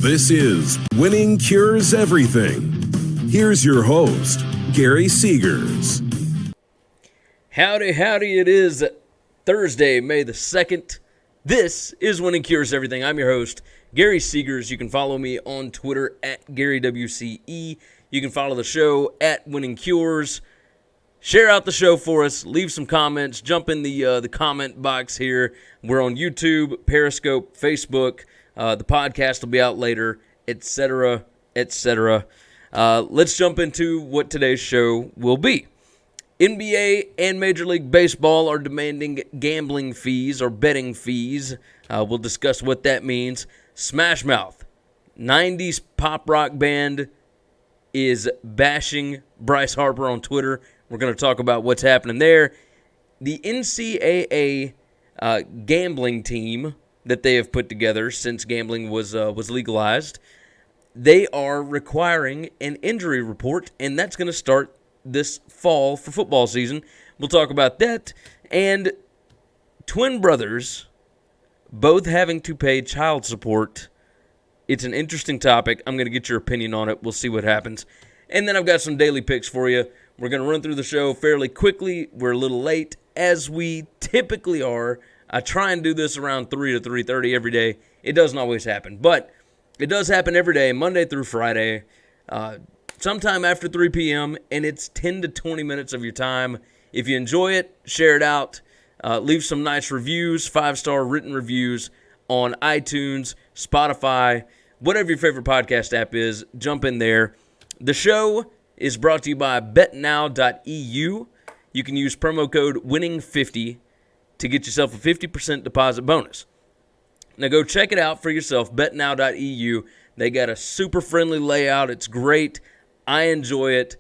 This is Winning Cures Everything. Here's your host, Gary Seegers. Howdy, it is Thursday, May the 2nd. This is Winning Cures Everything. I'm your host, Gary Seegers. You can follow me on Twitter at GaryWCE. You can follow the show at Winning Cures. Share out the show for us. Leave some comments. Jump in the comment box here. We're on YouTube, Periscope, Facebook. The podcast will be out later, etc., etc. Let's jump into what today's show will be. NBA and Major League Baseball are demanding gambling fees or betting fees. We'll discuss what that means. Smash Mouth, 90s pop rock band, is bashing Bryce Harper on Twitter. We're going to talk about what's happening there. The NCAA gambling team that they have put together since gambling was legalized, they are requiring an injury report, and that's going to start this fall for football season. We'll talk about that. And twin brothers both having to pay child support. It's an interesting topic. I'm going to get your opinion on it. We'll see what happens. And then I've got some daily picks for you. We're going to run through the show fairly quickly. We're a little late, as we typically are. I try and do this around 3 to 3:30 every day. It doesn't always happen, but it does happen every day, Monday through Friday, sometime after 3 p.m., and it's 10 to 20 minutes of your time. If you enjoy it, share it out. Leave some nice reviews, 5-star written reviews on iTunes, Spotify, whatever your favorite podcast app is. Jump in there. The show is brought to you by betnow.eu. You can use promo code WINNING50 to get yourself a 50% deposit bonus. Now go check it out for yourself, betnow.eu. They got a super friendly layout. It's great. I enjoy it.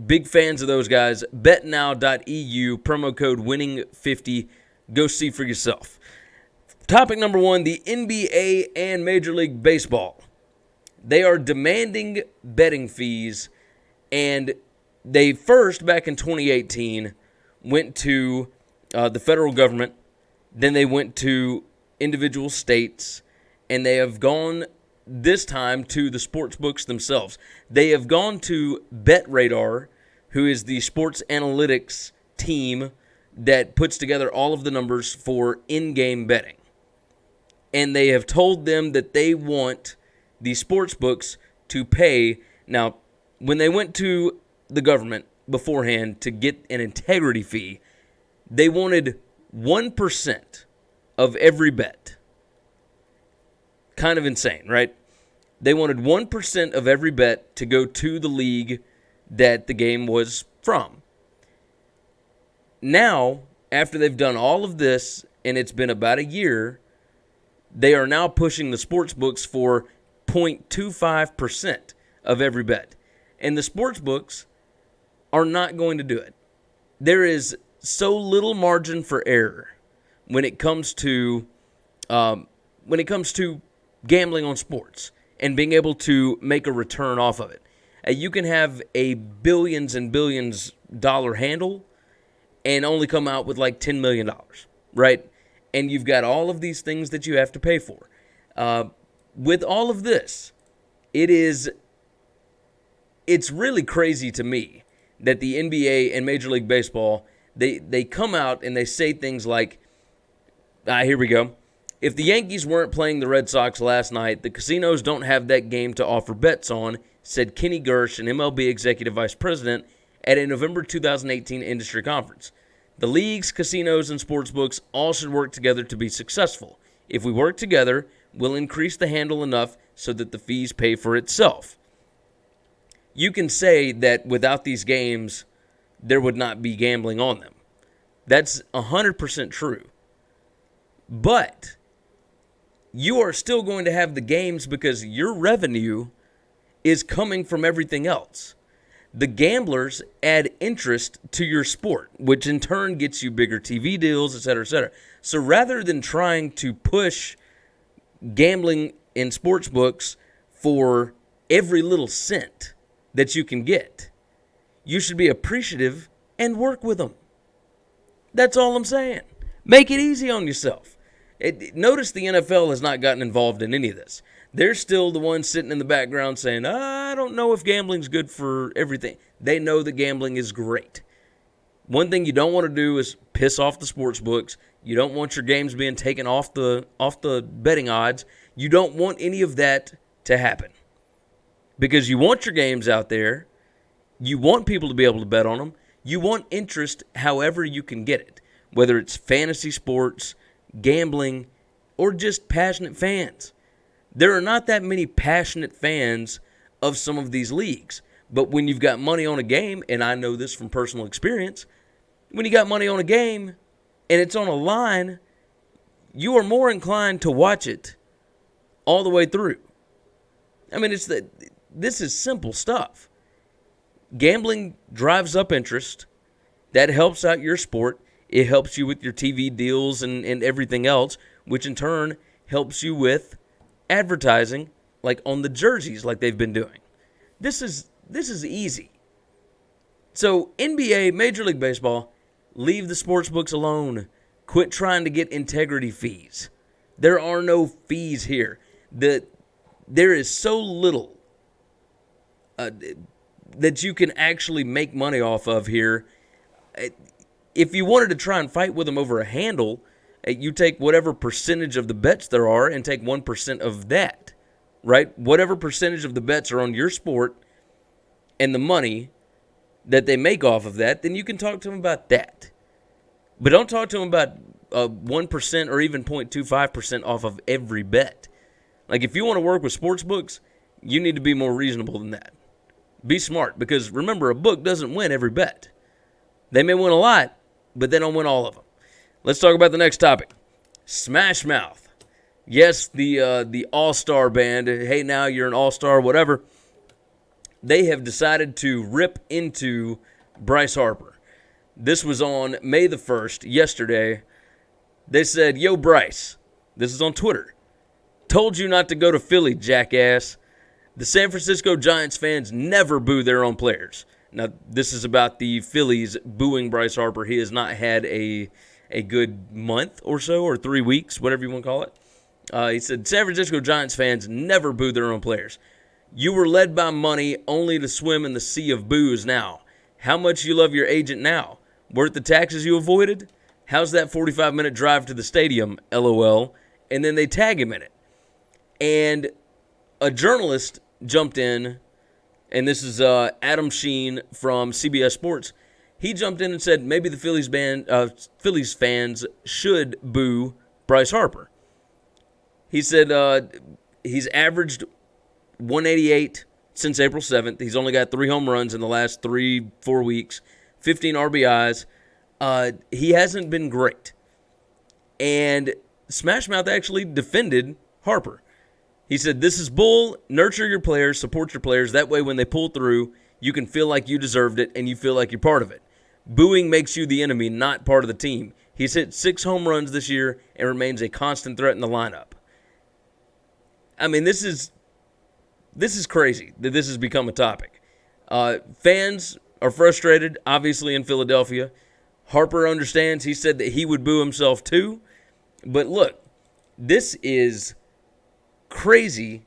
Big fans of those guys. betnow.eu, promo code WINNING50. Go see for yourself. Topic number one, the NBA and Major League Baseball. They are demanding betting fees, and they first, back in 2018, went to the federal government. Then they went to individual states, and they have gone this time to the sports books themselves. They have gone to BetRadar, who is the sports analytics team that puts together all of the numbers for in-game betting. And they have told them that they want the sports books to pay. Now, when they went to the government beforehand to get an integrity fee, they wanted 1% of every bet. Kind of insane, right? They wanted 1% of every bet to go to the league that the game was from. Now, after they've done all of this, and it's been about a year, they are now pushing the sports books for 0.25% of every bet. And the sports books are not going to do it. There is so little margin for error when it comes to gambling on sports and being able to make a return off of it. You can have a billions and billions dollar handle and only come out with like $10 million, right? And you've got all of these things that you have to pay for. With all of this, it's really crazy to me that the NBA and Major League Baseball, they come out and they say things like, here we go. If the Yankees weren't playing the Red Sox last night, the casinos don't have that game to offer bets on, said Kenny Gersh, an MLB executive vice president, at a November 2018 industry conference. The leagues, casinos, and sportsbooks all should work together to be successful. If we work together, we'll increase the handle enough so that the fees pay for itself. You can say that without these games, there would not be gambling on them. That's 100% true. But you are still going to have the games because your revenue is coming from everything else. The gamblers add interest to your sport, which in turn gets you bigger TV deals, et cetera, et cetera. So rather than trying to push gambling in sports books for every little cent that you can get, you should be appreciative and work with them. That's all I'm saying. Make it easy on yourself. Notice the NFL has not gotten involved in any of this. They're still the ones sitting in the background saying, I don't know if gambling's good for everything. They know that gambling is great. One thing you don't want to do is piss off the sports books. You don't want your games being taken off the betting odds. You don't want any of that to happen. Because you want your games out there. You want people to be able to bet on them. You want interest however you can get it. Whether it's fantasy sports, gambling, or just passionate fans. There are not that many passionate fans of some of these leagues. But when you've got money on a game, and I know this from personal experience, when you got money on a game and it's on a line, you are more inclined to watch it all the way through. I mean, this is simple stuff. Gambling drives up interest. That helps out your sport. It helps you with your TV deals and everything else, which in turn helps you with advertising, like on the jerseys like they've been doing. This is easy. So NBA, Major League Baseball, leave the sports books alone. Quit trying to get integrity fees. There are no fees here. There is so little that you can actually make money off of here. If you wanted to try and fight with them over a handle, you take whatever percentage of the bets there are and take 1% of that, right? Whatever percentage of the bets are on your sport and the money that they make off of that, then you can talk to them about that. But don't talk to them about 1% or even 0.25% off of every bet. Like, if you want to work with sports books, you need to be more reasonable than that. Be smart, because remember, a book doesn't win every bet. They may win a lot, but they don't win all of them. Let's talk about the next topic. Smash Mouth. Yes, the all-star band. Hey, now you're an all-star, whatever. They have decided to rip into Bryce Harper. This was on May the 1st, yesterday. They said, yo, Bryce, this is on Twitter. Told you not to go to Philly, jackass. The San Francisco Giants fans never boo their own players. Now, this is about the Phillies booing Bryce Harper. He has not had a good month or so, or 3 weeks, whatever you want to call it. He said, San Francisco Giants fans never boo their own players. You were led by money only to swim in the sea of boos now. How much you love your agent now? Worth the taxes you avoided? How's that 45-minute drive to the stadium? LOL. And then they tag him in it. And a journalist jumped in, and this is Adam Sheen from CBS Sports. He jumped in and said maybe the Phillies fans should boo Bryce Harper. He said he's averaged 188 since April 7th. He's only got 3 home runs in the last 3-4 weeks, 15 RBIs. He hasn't been great. And Smash Mouth actually defended Harper. He said, this is bull. Nurture your players, support your players. That way when they pull through, you can feel like you deserved it and you feel like you're part of it. Booing makes you the enemy, not part of the team. He's hit 6 home runs this year and remains a constant threat in the lineup. I mean, this is crazy that this has become a topic. Fans are frustrated, obviously, in Philadelphia. Harper understands. He said that he would boo himself too. But look, this is crazy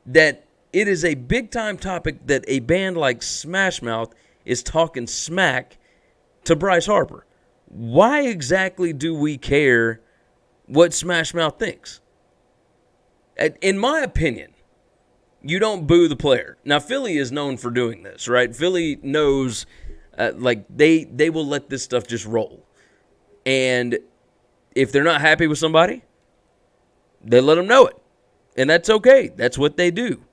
that it is a big-time topic that a band like Smash Mouth is talking smack to Bryce Harper. Why exactly do we care what Smash Mouth thinks? In my opinion, you don't boo the player. Now, Philly is known for doing this, right? Philly knows, they will let this stuff just roll. And if they're not happy with somebody, they let them know it. And that's okay. That's what they do.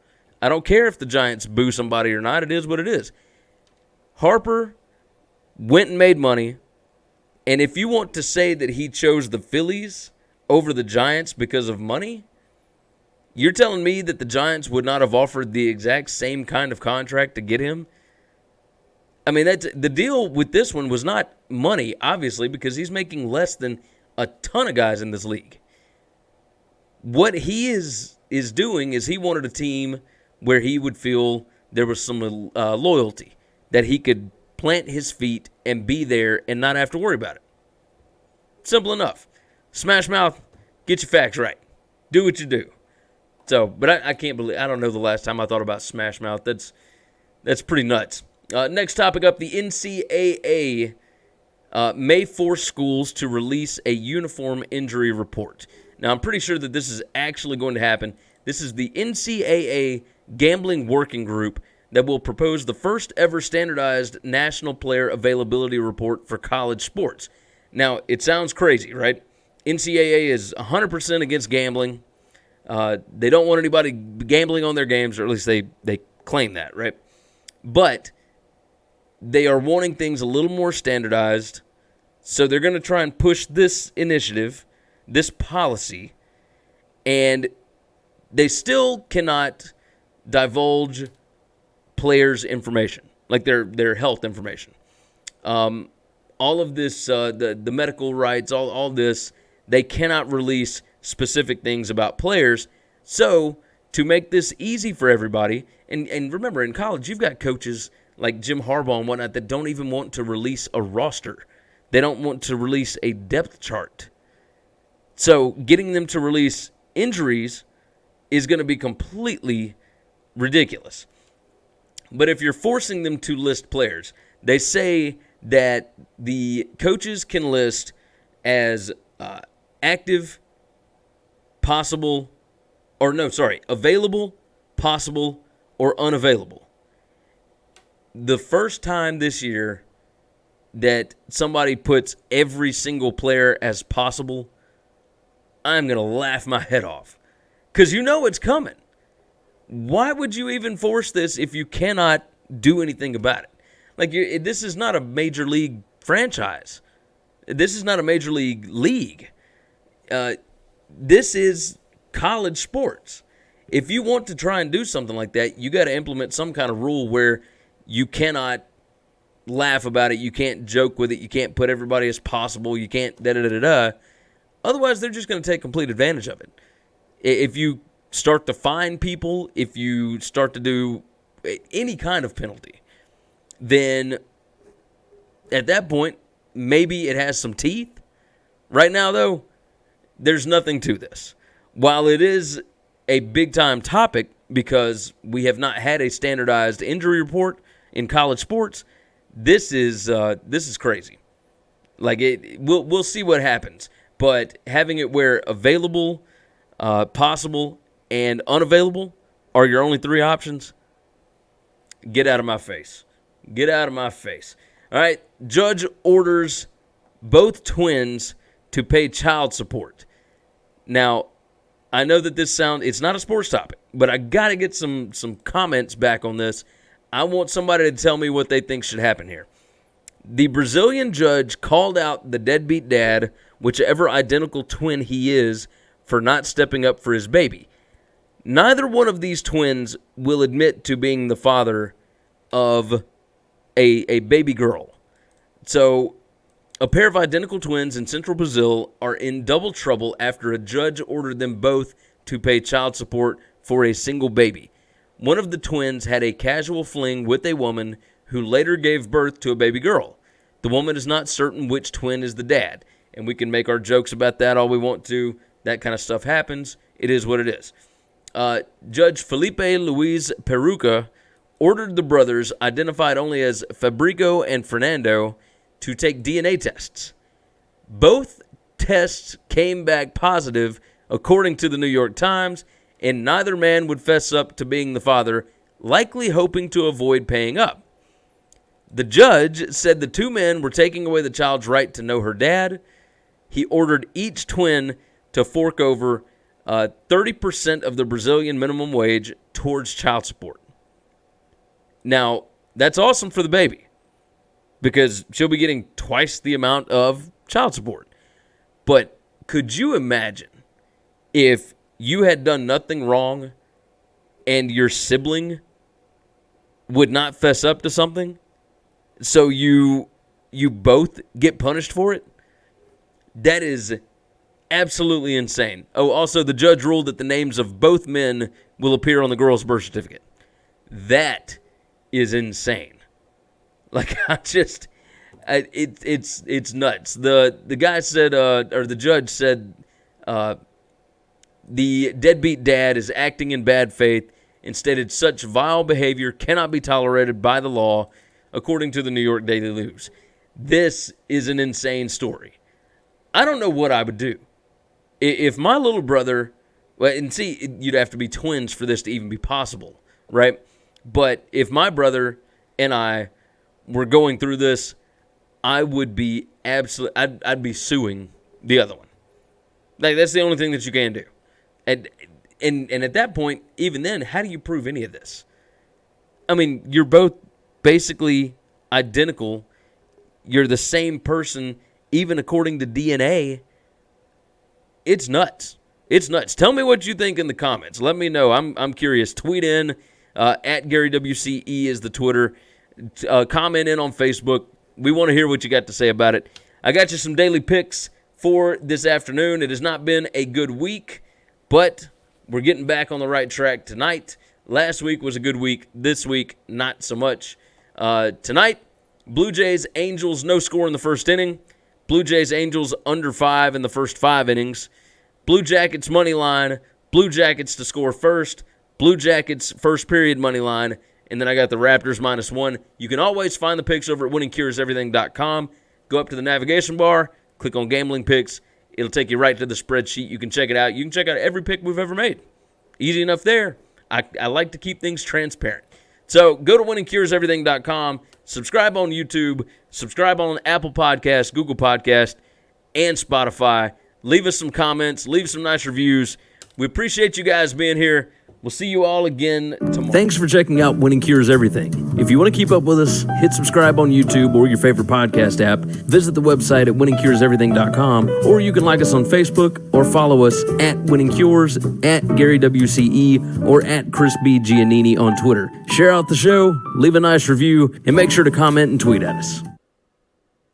I don't care if the Giants boo somebody or not. It is what it is. Harper went and made money. And if you want to say that he chose the Phillies over the Giants because of money, you're telling me that the Giants would not have offered the exact same kind of contract to get him? I mean, the deal with this one was not money, obviously, because he's making less than a ton of guys in this league. What he is doing is he wanted a team where he would feel there was some loyalty, that he could plant his feet and be there and not have to worry about it. Simple enough. Smash Mouth, get your facts right. Do what you do. So, but I can't believe, I don't know the last time I thought about Smash Mouth. That's pretty nuts. Next topic up, the NCAA may force schools to release a uniform injury report. Now, I'm pretty sure that this is actually going to happen. This is the NCAA Gambling Working Group that will propose the first ever standardized national player availability report for college sports. Now, it sounds crazy, right? NCAA is 100% against gambling. They don't want anybody gambling on their games, or at least they claim that, right? But they are wanting things a little more standardized, so they're going to try and push this initiative, this policy, and they still cannot divulge players' information, like their health information. All of this, the medical rights, all this, they cannot release specific things about players. So to make this easy for everybody, and remember, in college, you've got coaches like Jim Harbaugh and whatnot that don't even want to release a roster. They don't want to release a depth chart. So getting them to release injuries is going to be completely ridiculous. But if you're forcing them to list players, they say that the coaches can list as active, possible, available, possible, or unavailable. The first time this year that somebody puts every single player as possible, I'm going to laugh my head off. Because you know it's coming. Why would you even force this if you cannot do anything about it? Like, this is not a major league franchise. This is not a major league. This is college sports. If you want to try and do something like that, you got to implement some kind of rule where you cannot laugh about it. You can't joke with it. You can't put everybody as possible. You can't da-da-da-da-da. Otherwise, they're just going to take complete advantage of it. If you start to fine people, if you start to do any kind of penalty, then at that point, maybe it has some teeth. Right now, though, there's nothing to this. While it is a big-time topic because we have not had a standardized injury report in college sports, this is crazy. Like, we'll see what happens. But having it where available, possible, and unavailable are your only three options, get out of my face. Get out of my face. All right, judge orders both twins to pay child support. Now, I know that it's not a sports topic, but I got to get some comments back on this. I want somebody to tell me what they think should happen here. The Brazilian judge called out the deadbeat dad, whichever identical twin he is, for not stepping up for his baby. Neither one of these twins will admit to being the father of a baby girl. So, a pair of identical twins in central Brazil are in double trouble after a judge ordered them both to pay child support for a single baby. One of the twins had a casual fling with a woman who later gave birth to a baby girl. The woman is not certain which twin is the dad, and we can make our jokes about that all we want to. That kind of stuff happens. It is what it is. Judge Felipe Luis Peruca ordered the brothers, identified only as Fabrico and Fernando, to take DNA tests. Both tests came back positive, according to the New York Times, and neither man would fess up to being the father, likely hoping to avoid paying up. The judge said the two men were taking away the child's right to know her dad. He ordered each twin to fork over 30% of the Brazilian minimum wage towards child support. Now, that's awesome for the baby because she'll be getting twice the amount of child support. But could you imagine if you had done nothing wrong and your sibling would not fess up to something, so you both get punished for it? That is absolutely insane. Oh, also, the judge ruled that the names of both men will appear on the girl's birth certificate. That is insane. Like, it's nuts. The guy said, or the judge said, the deadbeat dad is acting in bad faith and stated such vile behavior cannot be tolerated by the law, according to the New York Daily News. This is an insane story. I don't know what I would do. If my little brother, well, and see, you'd have to be twins for this to even be possible, right? But if my brother and I were going through this, I would be I'd be suing the other one. Like, that's the only thing that you can do. And at that point, even then, how do you prove any of this? I mean, you're both basically identical. You're the same person, even according to DNA. It's nuts. It's nuts. Tell me what you think in the comments. Let me know. I'm curious. Tweet in at Gary WCE is the Twitter. Comment in on Facebook. We want to hear what you got to say about it. I got you some daily picks for this afternoon. It has not been a good week, but we're getting back on the right track tonight. Last week was a good week. This week, not so much. Tonight, Blue Jays, Angels, no score in the first inning. Blue Jays, Angels under 5 in the first 5 innings. Blue Jackets money line. Blue Jackets to score first. Blue Jackets first period money line. And then I got the Raptors -1. You can always find the picks over at winningcureseverything.com. Go up to the navigation bar, click on Gambling Picks. It'll take you right to the spreadsheet. You can check it out. You can check out every pick we've ever made. Easy enough there. I like to keep things transparent. So go to winningcureseverything.com. Subscribe on YouTube. Subscribe on Apple Podcasts, Google Podcasts, and Spotify. Leave us some comments. Leave some nice reviews. We appreciate you guys being here. We'll see you all again tomorrow. Thanks for checking out Winning Cures Everything. If you want to keep up with us, hit subscribe on YouTube or your favorite podcast app. Visit the website at winningcureseverything.com, or you can like us on Facebook or follow us at Winning Cures, at Gary WCE, or at Chris B. Giannini on Twitter. Share out the show, leave a nice review, and make sure to comment and tweet at us.